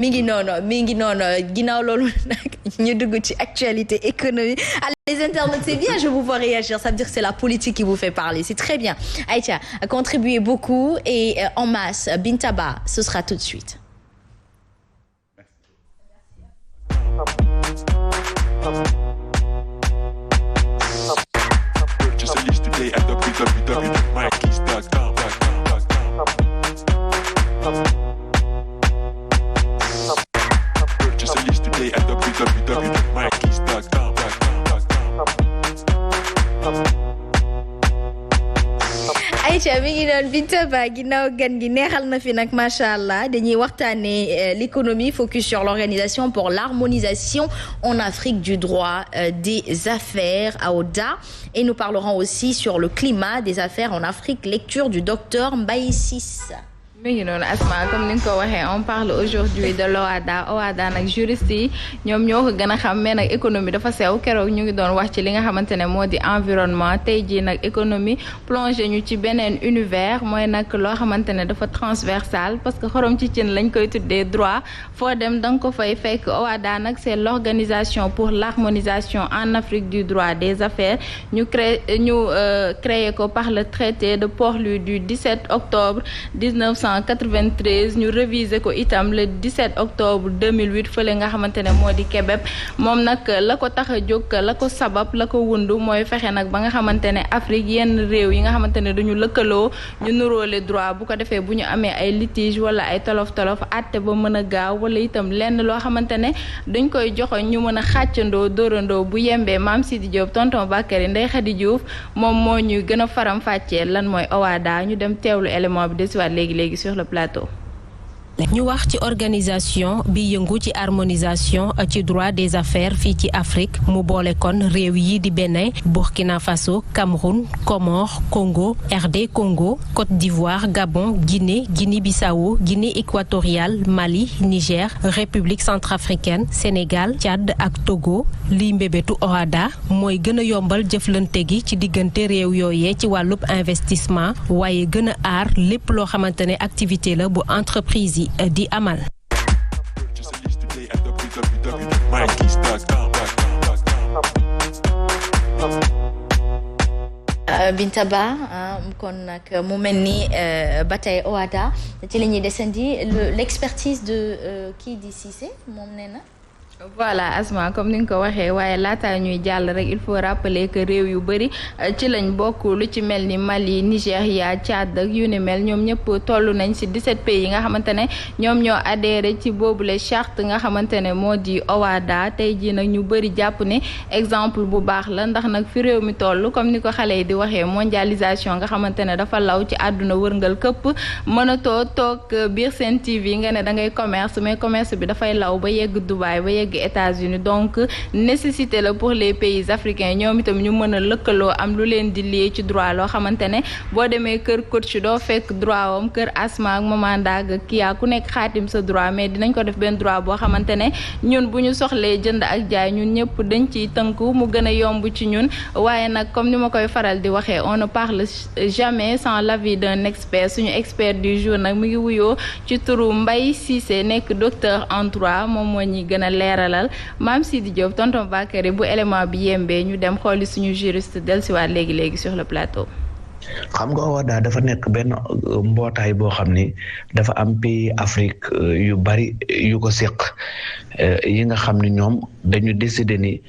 mi ngi noonu ginnaaw loolu nag ñu dugg ci actualité économique. Les internautes, c'est bien, je vous vois réagir. Ça veut dire que c'est la politique qui vous fait parler. C'est très bien. Aïcha, contribuez beaucoup et en masse. Bintaba, ce sera tout de suite. Aïcha mi ngi doon Bintaba ginnaaw gan gi neexal na fi nag macha allah dañuy waxtaanee l'économie focus sur l'organisation pour l'harmonisation en Afrique du droit des affaires à OHADA et nous parlerons aussi sur le climat des affaires en Afrique lecture du docteur Mbaye Ciss. mi ngi noonu Asma comme ni nga ko waxee on parle aujourd'hui de l'OHADA nag juriste yi ñoom ñoo ko gën a xam mais nag économie dafa sew keroog ñu ngi doon wax ci li nga xamante ne moo di environnement tey jii nag économie plongé ñu ci beneen univers mooy nag loo xamante ne dafa transversal parce que xorom ci cin lañ koy tuddee droit foo dem da nga ko fay fekk OHADA nag c'est l'organisation pour l'harmonisation en Afrique du droit des affaires ñu créé ko par le traité de Port-Louis du 17 octobre 1993 ñu révisé ko itam le 17 octobre 2008 fële nga xamante ne moo di Québec moom nag la ko tax a jóg la ko sabab la ko wundu mooy fexe nag ba nga xamante ne Afrique yenn réew yi nga xamante ne dañu lëkkaloo ñu nuróole droit bu ko defee bu ñu amee ay litige wala ay tolof-tolof àtte ba mën a gaaw wala itam lenn loo xamante ne dañ koy joxoñ ñu mën a xàccandoo dóorandoo bu yembee Mame Sidi Diop tonton Bakary Ndeye Khady Diouf moom moo ñuy gën a faram fàccee lan mooy OHADA ñu dem teewlu élément bi desiwaat léegi sur le plateau. ñu wax ci organisation bi yëngu ci harmonisation ci droit des affaires fii ci Afrique mu boole kon réew yi di Bénin Burkina Faso Cameroun Comores Congo RD Congo Côte d'Ivoire Gabon Guinée Guinée-Bissau Guinée équatoriale Mali Niger République centrafricaine Sénégal Tchad ak Togo liy mbébétu OHADA mooy gën a yombal jëflante gi ci diggante réew yooyee ci wàllub investissement waaye gën a aar lépp loo xamante ne activité la bu entreprise yi di amal. Bintaba kon nag mu mel ni ba tey OHADA ci la ñuy descendi l'expertise de kii di Cissé moom nee na. voilà Asma comme ni nga ko waxee waaye laataa ñuy jàll rek il faut rappeler que réew yu bëri ci lañ bokk lu ci mel ni Mali Nigéria Tchad ak yu ni mel ñoom ñëpp toll nañ ci 17 pays yi nga xamante ne ñoom ñoo adhéré ci boobule charte nga xamante ne moo di OHADA tey jii nag ñu bëri jàpp ne exemple bu baax la ndax nag fi réew mi toll comme ni ko xale yi di waxee mondialisation nga xamante ne dafa law ci àdduna wërngal këpp mënatoo toog biir seen TV nga ne da ngay commerce mais commerce bi dafay law ba yegg Dubaï ba yegg États-Unis donc nécessité la pour les pays africains ñoom itam ñu mën a lëkkaloo am lu leen di lié ci droit loo xamante ne boo demee kër coach doo fekk droit wam kër Asma ak Maman Ndag ak Kia ku nekk xaatim sa droit mais dinañ ko def benn droit boo xamante ne ñun bu ñu soxlee jënd ak jaay ñun ñëpp dañ ciy tënku mu gën a yomb ci ñun waaye nag comme ni ma koy faral di waxee on ne parle jamais sans l'avis d'un expert suñu expert du jour nag mu ngi wuyoo ci turu Mbaye Cissé nekk docteur en droit moom moo ñuy gën a leeralal Mame Sidi Diop tonton Bakary bu élément bi yembee ñu dem xooli suñu juriste dellusiwaat léegi sur le plateau. xam nga OHADA dafa nekk benn mbootaay boo xam ni dafa am pays Afrique yu bari yu ko séq yi nga xam ni ñoom dañu décider ni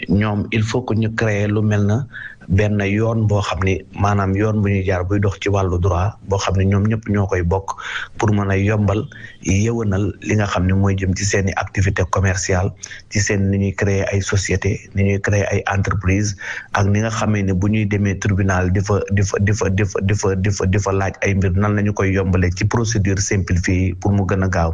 ñoom il faut que ñu créer lu mel na benn yoon boo xam ni maanaam yoon bu ñuy jaar buy dox ci wàllu droit boo xam ne ñoom ñëpp ñoo koy bokk pour mën a yombal yëwanal li nga xam ne mooy jëm ci seen i activité commerciale ci seen ni ñuy créer ay société ni ñuy créer ay entreprise ak ni nga xamee ne bu ñuy demee tribunal di fa laaj ay mbir nan la ñu koy yombale ci procédure simplifiée pour mu gën a gaaw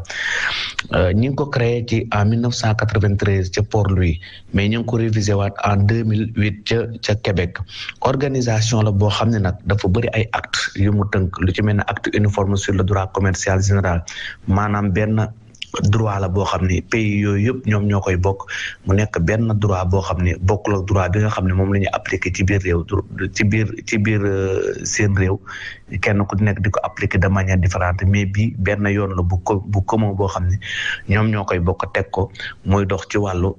ñi ngi ko créé ci en 1993 ca Port-Louis mais ñu ngi ko révisé waat en 2008 ca Québec organisation la boo xam ne nag dafa bëri ay actes yu mu tënk lu ci mel ne acte uniforme sur le droit commercial général maanaam benn droit la boo xam ni pays yooyu yëpp ñoom ñoo koy bokk mu nekk benn droit boo xam ni bokkul ak droit bi nga xam ne moom la ñu appliqué ci biir réew ci biir seen réew kenn ku nekk di ko appliqué de manière différente mais bii benn yoon la bu commun boo xam ne ñoom ñoo koy bokk teg ko muy dox ci wàllu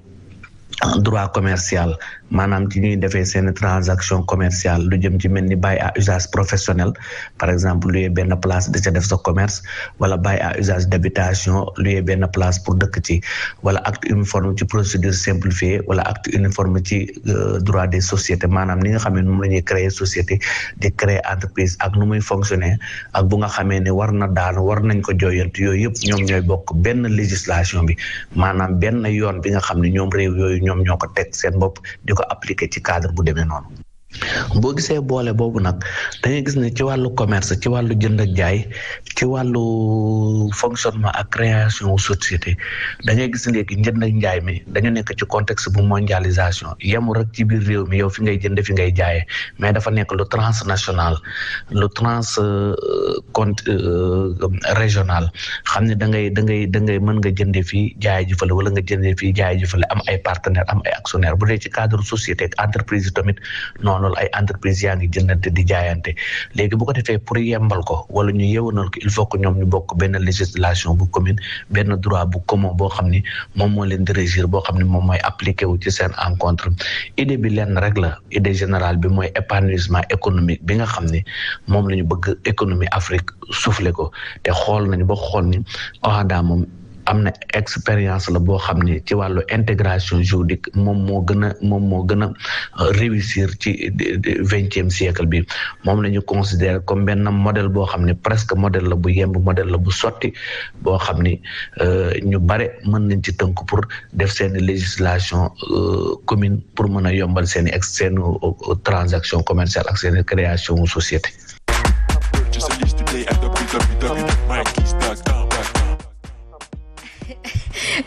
droit commercial maanaam ci ñuy defee seen transaction commerciale lu jëm ci mel ni bail à usage professionnel par exemple luyee benn place di ca def sa commerce wala bail à usage d'habitation luyee benn place pour dëkk ci wala acte uniforme ci procédure simplifiée wala acte uniforme ci droit des sociétés maanaam ni nga xam ne moom la ñuy créer société di créer entreprise ak nu muy fonctionner ak bu nga xamee ne war na daanu war nañ ko jooyantu yooyu yëpp ñoom ñooy bokk benn législation bi maanaam benn yoon bi nga xam ne ñoom réew yooyu ñoom ñoo ko teg seen bopp di ko appliqué ci cadre bu demee noonu boo gisee boole boobu nag da ngay gis ne ci wàllu commerce ci wàllu jënd ak jaay ci wàllu fonctionnement ak création société da ngay gis léegi njënd ak njaay mi dañu nekk ci contexte bu mondialisation yemu rek ci biir réew mi yow fi ngay jënd fi ngay jaayee mais dafa nekk lu transnational lu régional xam ne da ngay mën nga jëndee fii jaay ji fële wala nga jëndee fii jaay ji fële am ay partenaires am ay actionnaires bu dee ci cadre société ak entreprise yi tamit noonu loolu ay entreprise yaa ngi jëndante di jaayante léegi bu ko defee pour yembal ko wala ñu yewanal ko il faut que ñoom ñu bokk benn législation bu commune benn droit bu commun boo xam ni moom moo leen di régir boo xam ni moom mooy appliqué wu ci seen encontre idée bi lenn rek la idée générale bi mooy épanouissement économique bi nga xam ni moom la ñu bëgg économie Afrique soufflé ko te xool nañu ba xool ni OHADA moom am na expérience la boo xam ne ci wàllu intégration juridique moom moo gën a réussir ci 20e siècle bi moom la ñu considérer comme benn modèle boo xam ne presque modèle la bu yemb modèle la bu sotti boo xam ni ñu bare mën nañ ci tënk pour def seen législation commune pour mën a yombal seen transaction commerciale ak seen création société.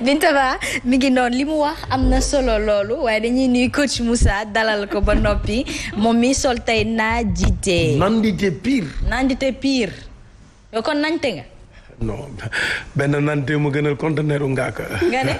Binta Ba mi ngi noonu li mu wax am na solo loolu waaye dañuy nuyu coach Moussa dalal ko ba noppi moom mi sol tey naandite pire yow kon nañte nga non benn nandite moo gënal conteneur u ngaaka nga ne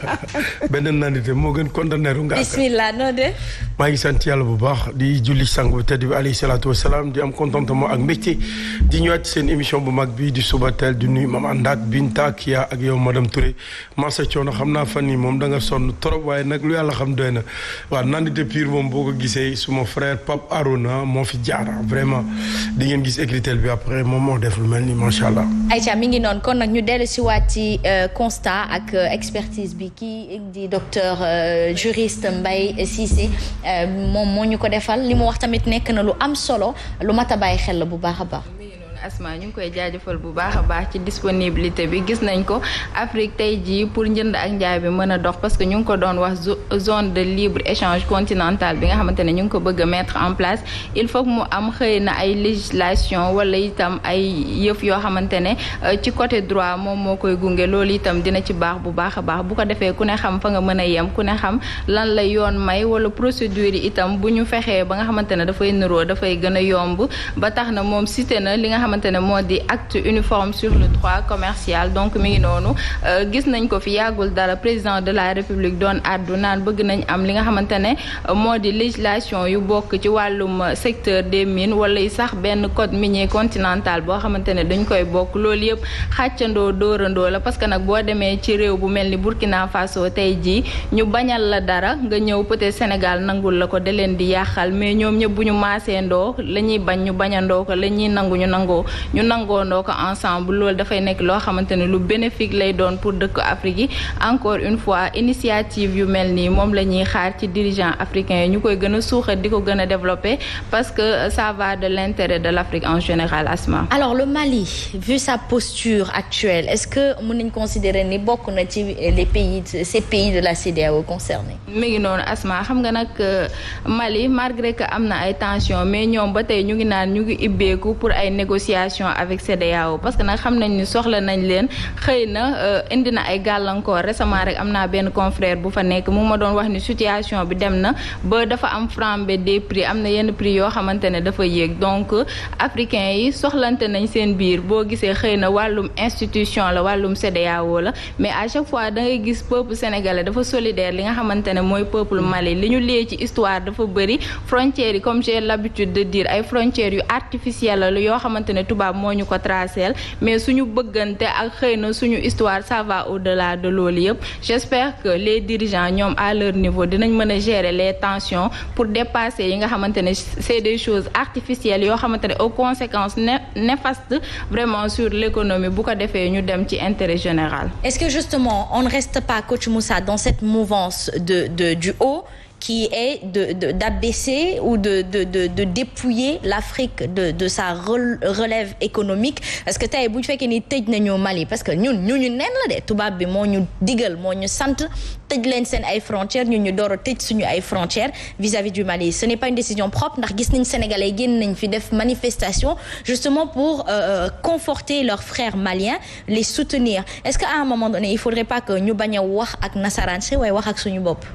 benn nandite moo gën conteneur u ngaaka bismillah noo de maa ngi sant yàlla bu baax di julli sang bu tedd bi alayhi salaatu wasalaam di am contentement ak mbégte di ñëwaat seen émission bu mag bi di suba teel di nuyu Mame Andak Binta Kia ak yow madame Touré Massa Thiono xam naa fan yi moom da nga sonn trop waaye nag lu yàlla xam doy na waaw nandite pire moom boo ko gisee suma frère Pape Arona moo fi jaara vraiment di ngeen gis écritel bi après moom moo def lu mel ni macha allah. Aïcha mi ngi noonu kon nag ñu dellu si waat ci constat ak expertise bi kii di docteur juriste Mbaye Cissé moom moo ñu ko defal li mu wax tamit nekk na lu am solo lu mat a bàyyi xel la bu baax a baax. Asma ñu ngi koy jaajëfal bu baax a baax ci disponibilité bi gis nañ ko Afrique tey jii pour njënd ak njaay bi mën a dox parce que ñu ngi ko doon wax zone de libre échange continentale bi nga xamante ne ñu ngi ko bëgg a mettre en place il faut que mu am xëy na ay législation wala itam ay yëf yoo xamante ne ci côté droit moom moo koy gunge loolu itam dina ci baax bu baax a baax bu ko defee ku ne xam fa nga mën a yem ku ne xam lan la yoon may wala procédure yi itam bu ñu fexee ba nga xamante ne dafay niroo dafay gën a yomb ba tax na moom cité na li nga xamante ne moo di acte uniforme sur le droit commercial donc mi ngi noonu gis nañ ko fi yàggul dara président de la république doon addu naan bëgg nañ am li nga xamante ne moo di législation yu bokk ci wàllum secteur des mines wala sax benn code minier continental boo xamante ne dañ koy bokk loolu yëpp xàccandoo dóorandoo la parce que nag boo demee ci réew bu mel ni Burkina Faso tey jii ñu bañal la dara nga ñëw peut-être Sénégal nangul la ko da leen di yàqal mais ñoom ñëpp bu ñu maaseendoo la ñuy bañ ñu bañandoo ko la ñuy nangu ñu nangoo ñu nangoondoo ko ensemble loolu dafay nekk loo xamante ne lu bénéfique lay doon pour dëkk Afrique yi encore une fois initiative yu mel nii moom la ñuy xaar ci dirigeants africains yi ñu koy gën a suuxat di ko gën a développer parce que ça va de l'intérêt de l'Afrique en général. Asma. Alors le Mali vu sa posture actuelle est-ce que mën nañ considérer ni bokk na ci ces pays de la CEDEAO concernés. mi ngi noonu Asma xam nga nag Mali malgré que am na ay tensions mais ñoom ba tey ñu ngi naan ñu ngi ibbeeku pour ay négociations négociation avec CEDEAO parce que nag xam nañ ni soxla nañ leen xëy na indi na ay gàllankoor récemment rek am naa benn confrère bu fa nekk mu ma doon wax ni situation bi dem na ba dafa am flambée des prix am na yenn prix yoo xamante ne dafa yéeg donc africains yi soxlante nañ seen biir boo gisee xëy na wàllum institution la wàllum CEDEAO la mais à chaque fois da ngay gis peuple sénégalais dafa solidaire li nga xamante ne mooy peuple Mali li ñu lee ci histoire dafa bëri frontières yi comme j'ai l'habitude de dire ay frontières yu artificielles la yoo xamante ne tubaab moo ñu ko traceel mais suñu bëggante ak xëy na suñu histoire ça va au-delà de loolu yëpp j'espère que les dirigeants ñoom à leur niveau dinañ mën a gérer les tensions pour dépasser yi nga xamante ne c'est des choses artificielles yoo xamante ne aux conséquences néfastes vraiment sur l'économie bu ko defee ñu dem ci intérêt général. Est-ce que justement on ne reste pas, coach Moussa, dans cette mouvance du haut qui est d'abaisser ou de dépouiller l'Afrique de sa relève économique parce que tey bu ñu fekkee ni tëj nañu Mali parce que ñun neen la de tubaab bi moo ñu digal moo ñu sant tëj leen seen ay frontières ñun ñu door a tëj suñu ay frontières vis-à-vis du Mali ce n'est pas une décision propre ndax gis nañ Sénégalais génn nañ fi def manifestation justement pour conforter leurs frères maliens les soutenir est-ce qu'à un moment donné il faudrait pas que ñu bañ a wax ak nasaraan si waaye wax ak suñu bopp.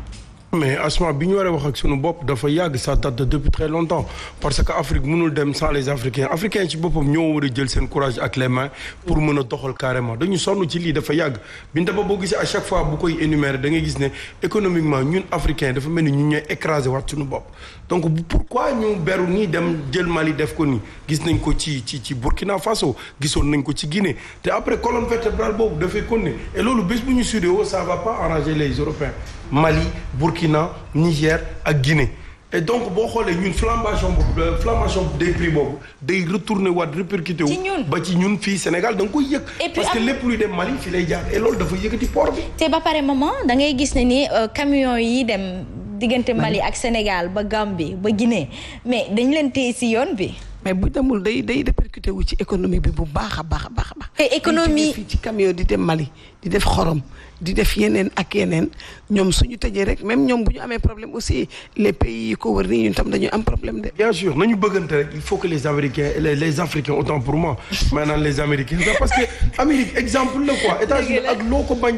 mais Asma bi ñu waree wax ak sunu bopp dafa yàgg ça date depuis très longtemps parce que Afrique mënul dem sans les Africains ci boppam ñoo war a jël seen courage ak les mains pour mën a doxal carrément dañu sonn ci lii dafa yàgg Binta ba boo gisee à chaque fois bu koy énumérer da ngay gis ne économiquement ñun Africains dafa mel ni ñun ñooy écraser waat sunu bopp donc pourquoi ñu beru nii dem jël Mali def ko nii gis nañ ko ci Burkina Faso gisoon nañ ko ci Guinée te après colonne vertébrale boobu dafay continuer et loolu bés bu ñu sudee ça va pas arranger les Européens Mali Burkina Niger ak Guinée et donc boo xoolee ñun flambation des prix boobu day retourner waat répercuté wu ba ci ñun fii Sénégal da nga koy yëg parce que lépp luy dem Mali fii lay jaar et loolu dafa yëkkati port bi te ba pare moment da ngay gis ne ni camion yi dem diggante Mali ak Sénégal ba Gambie ba Guinée mais dañ leen téye si yoon bi mais bu demul day répercuté wu ci économie bi bu baax a baax. te économie fii ci camion di dem Mali di def xorom di def yeneen ak yeneen ñoom suñu tëjee rek même ñoom bu ñu amee problème aussi les pays yi ko wër nii ñun tam dañu am problème de. bien sûr nañu bëggante rek il faut que les Américains les Africains autant pour moi maintenant les Américains parce que Amérique exemple la quoi États-Unis ak loo ko bañ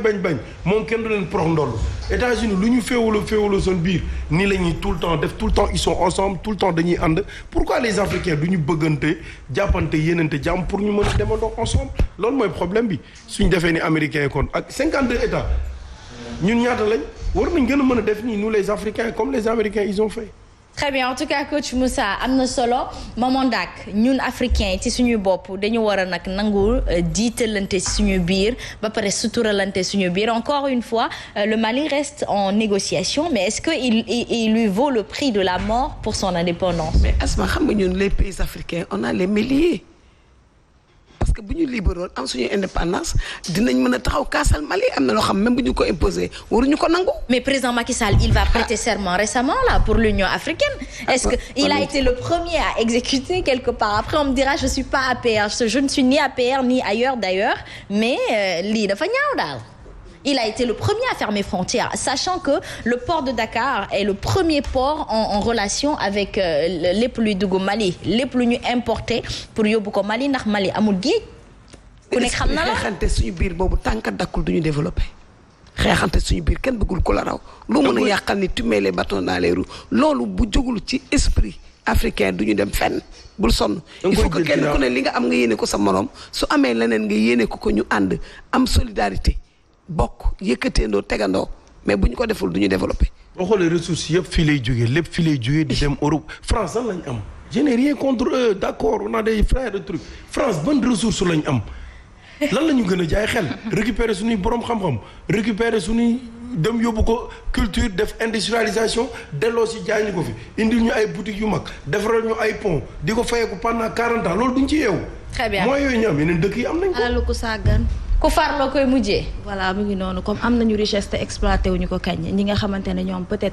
moom kenn du leen prox ndoll États-Unis lu ñu féewaloo seen biir nii la ñuy tout le temps ils sont ensemble tout le temps dañuy ànd pourquoi les Africains du ñu bëggante jàppante yéenante jàmm pour ñu mën a demandoo ensemble loolu mooy problème bi suñu defee ni Américains kon ak 52 États ñun ñaata lañ war nañ gën a mën a def nii nous les Africains comme les Américains ils ont fait. Très bien en tout cas coach Moussa am na solo Maman Ndak ñun africain ci suñu bopp dañu war a nag nangu jiitalante ci suñu biir ba pare suturalante suñu biir encore une fois le Mali reste en négociation mais est-ce que il lui vaut le prix de la mort pour son indépendance. mais Asma xam nga ñun les pays africains on a les milliers parce que bu ñu libéroon am suñu indépendance dinañ mën a taxaw kaasal Mali am na loo xam même bu ñu ko imposer waruñu ko nangu. mais président Macky Sall il va prêter serment récemment là pour l'Union africaine. Est-ce que il a été le premier à exécuter quelque part après on me dira je suis pas APR je ne suis ni APR ni ailleurs d'ailleurs mais lii dafa ñaaw daal. Il a été le premier à fermer frontières, sachant que le port de Dakar est le premier port en relation avec lépp luy dugg Mali lépp lu ñu importé pour yóbbu ko Mali ndax Mali amul géej. ku nekk xam na la xeexante suñu biir boobu tànk dakkul duñu développé xeexante suñu biir kenn bëggul ku la raw. lu mën a yàqal ni tu mets les bâtons dans les roues loolu bu jógul ci esprit africain duñu dem fenn bul sonn. il faut que kenn ku ne li nga am nga yéene ko sa morom su amee leneen nga yéene ko ñu ànd am solidarité. bokk yëkkateendoo tegandoo mais bu ñu ko deful du ñu développé. boo xoolee ressources yëpp fii lay jógee lépp fii lay jógee di dem Europe France lan lañ am. je n'ai rien contre eux d'accord on a des frères de trucs France ban ressource lañ am lan la ñu gën a jaay xel récupérer suñuy borom xam-xam récupérer suñuy dem yóbbu ko culture def industrialisation delloo si jaay ñu ko fi indil ñu ay boutiques yu mag defaral ñu ay pont di ko fayeeku pendant 40 ans loolu duñ ci yeewu. très bien mooy yooyu ñu am yeneen dëkk yi am nañ ko. alalu ko sàggan. ku farloo koy mujjee. voilà mu ngi noonu comme am nañu richesse te exploité wuñu ko kañ ñi nga xamante ne ñoom peut-être